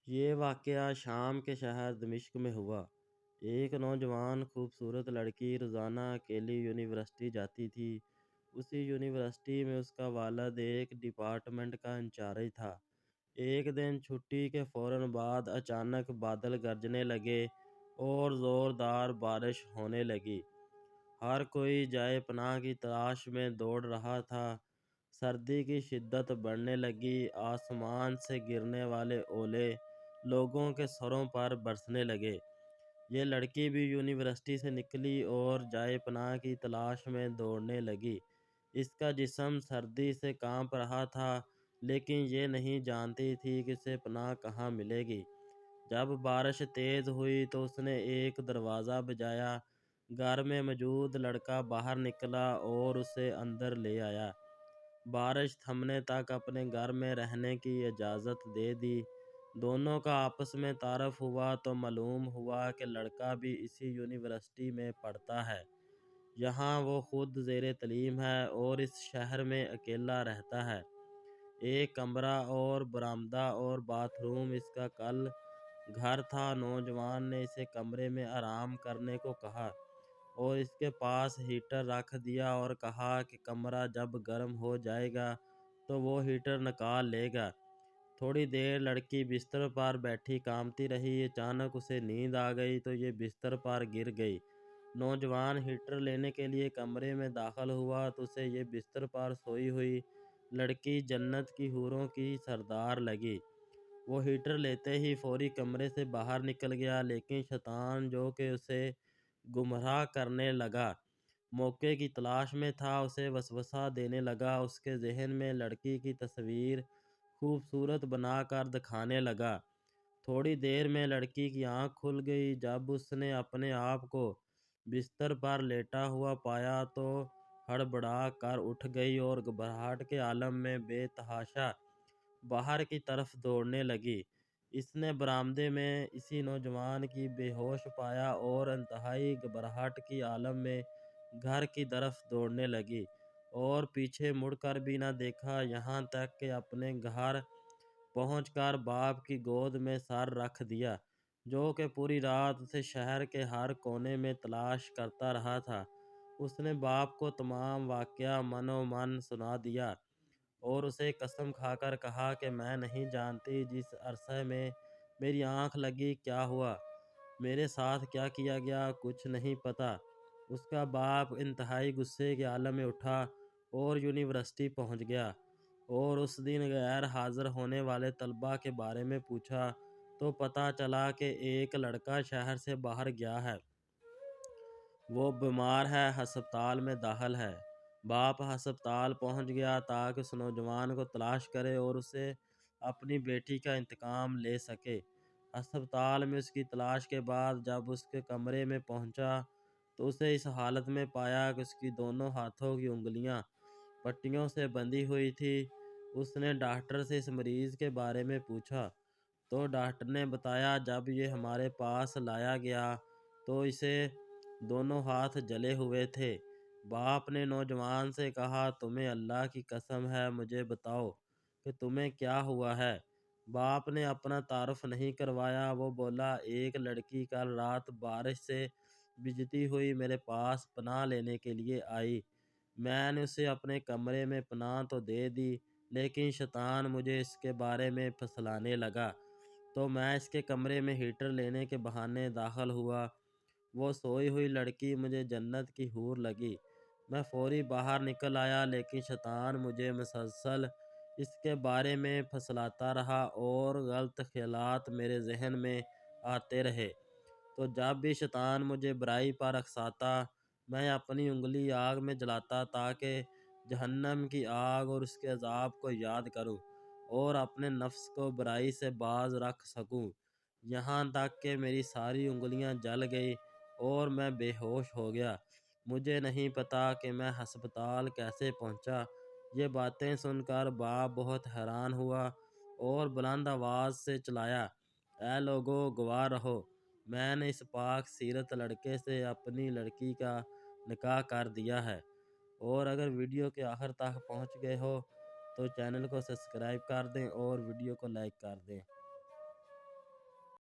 یہ واقعہ شام کے شہر دمشق میں ہوا۔ ایک نوجوان خوبصورت لڑکی روزانہ اکیلی یونیورسٹی جاتی تھی۔ اسی یونیورسٹی میں اس کا والد ایک ڈپارٹمنٹ کا انچارج تھا۔ ایک دن چھٹی کے فوراً بعد اچانک بادل گرجنے لگے اور زوردار بارش ہونے لگی۔ ہر کوئی جائے پناہ کی تلاش میں دوڑ رہا تھا۔ سردی کی شدت بڑھنے لگی۔ آسمان سے گرنے والے اولے لوگوں کے سروں پر برسنے لگے۔ یہ لڑکی بھی یونیورسٹی سے نکلی اور جائے پناہ کی تلاش میں دوڑنے لگی۔ اس کا جسم سردی سے کانپ رہا تھا، لیکن یہ نہیں جانتی تھی کہ اسے پناہ کہاں ملے گی۔ جب بارش تیز ہوئی تو اس نے ایک دروازہ بجایا۔ گھر میں موجود لڑکا باہر نکلا اور اسے اندر لے آیا۔ بارش تھمنے تک اپنے گھر میں رہنے کی اجازت دے دی۔ دونوں کا آپس میں تعارف ہوا تو معلوم ہوا کہ لڑکا بھی اسی یونیورسٹی میں پڑھتا ہے۔ یہاں وہ خود زیر تعلیم ہے اور اس شہر میں اکیلا رہتا ہے۔ ایک کمرہ اور برآمدہ اور باتھ روم اس کا کل گھر تھا۔ نوجوان نے اسے کمرے میں آرام کرنے کو کہا اور اس کے پاس ہیٹر رکھ دیا اور کہا کہ کمرہ جب گرم ہو جائے گا تو وہ ہیٹر نکال لے گا۔ تھوڑی دیر لڑکی بستر پر بیٹھی کانپتی رہی۔ اچانک اسے نیند آ گئی تو یہ بستر پر گر گئی۔ نوجوان ہیٹر لینے کے لیے کمرے میں داخل ہوا تو اسے یہ بستر پر سوئی ہوئی لڑکی جنت کی حوروں کی سردار لگی۔ وہ ہیٹر لیتے ہی فوری کمرے سے باہر نکل گیا، لیکن شیطان جو کہ اسے گمراہ کرنے لگا موقع کی تلاش میں تھا، اسے وسوسہ دینے لگا۔ اس کے ذہن میں لڑکی کی تصویر خوبصورت بنا کر دکھانے لگا۔ تھوڑی دیر میں لڑکی کی آنکھ کھل گئی۔ جب اس نے اپنے آپ کو بستر پر لیٹا ہوا پایا تو ہڑبڑا کر اٹھ گئی اور گھبراہٹ کے عالم میں بے تحاشا باہر کی طرف دوڑنے لگی۔ اس نے برآمدے میں اسی نوجوان کی بے ہوش پایا اور انتہائی گھبراہٹ کی عالم میں گھر کی طرف دوڑنے لگی اور پیچھے مڑ کر بھی نہ دیکھا، یہاں تک کہ اپنے گھر پہنچ کر باپ کی گود میں سر رکھ دیا، جو کہ پوری رات اسے شہر کے ہر کونے میں تلاش کرتا رہا تھا۔ اس نے باپ کو تمام واقعہ من و من سنا دیا اور اسے قسم کھا کر کہا کہ میں نہیں جانتی جس عرصے میں میری آنکھ لگی کیا ہوا، میرے ساتھ کیا کیا گیا، کچھ نہیں پتہ۔ اس کا باپ انتہائی غصے کے عالم میں اٹھا اور یونیورسٹی پہنچ گیا اور اس دن غیر حاضر ہونے والے طلباء کے بارے میں پوچھا تو پتہ چلا کہ ایک لڑکا شہر سے باہر گیا ہے، وہ بیمار ہے، ہسپتال میں داخل ہے۔ باپ ہسپتال پہنچ گیا تاکہ اس نوجوان کو تلاش کرے اور اسے اپنی بیٹی کا انتقام لے سکے۔ ہسپتال میں اس کی تلاش کے بعد جب اس کے کمرے میں پہنچا تو اسے اس حالت میں پایا کہ اس کی دونوں ہاتھوں کی انگلیاں پٹیوں سے بندھی ہوئی تھی۔ اس نے ڈاکٹر سے اس مریض کے بارے میں پوچھا تو ڈاکٹر نے بتایا جب یہ ہمارے پاس لایا گیا تو اسے دونوں ہاتھ جلے ہوئے تھے۔ باپ نے نوجوان سے کہا تمہیں اللہ کی قسم ہے، مجھے بتاؤ کہ تمہیں کیا ہوا ہے۔ باپ نے اپنا تعارف نہیں کروایا۔ وہ بولا ایک لڑکی کل رات بارش سے بھیجتی ہوئی میرے پاس پناہ لینے کے لیے آئی۔ میں نے اسے اپنے کمرے میں پناہ تو دے دی، لیکن شیطان مجھے اس کے بارے میں پھسلانے لگا تو میں اس کے کمرے میں ہیٹر لینے کے بہانے داخل ہوا۔ وہ سوئی ہوئی لڑکی مجھے جنت کی حور لگی۔ میں فوری باہر نکل آیا، لیکن شیطان مجھے مسلسل اس کے بارے میں پھسلاتا رہا اور غلط خیالات میرے ذہن میں آتے رہے۔ تو جب بھی شیطان مجھے برائی پر اکساتا، میں اپنی انگلی آگ میں جلاتا تاکہ جہنم کی آگ اور اس کے عذاب کو یاد کروں اور اپنے نفس کو برائی سے باز رکھ سکوں، یہاں تک کہ میری ساری انگلیاں جل گئی اور میں بے ہوش ہو گیا۔ مجھے نہیں پتا کہ میں ہسپتال کیسے پہنچا۔ یہ باتیں سن کر باپ بہت حیران ہوا اور بلند آواز سے چلایا، اے لوگو گواہ رہو، میں نے اس پاک سیرت لڑکے سے اپنی لڑکی کا نکاح کر دیا ہے۔ اور اگر ویڈیو کے آخر تک پہنچ گئے ہو تو چینل کو سبسکرائب کر دیں اور ویڈیو کو لائک کر دیں۔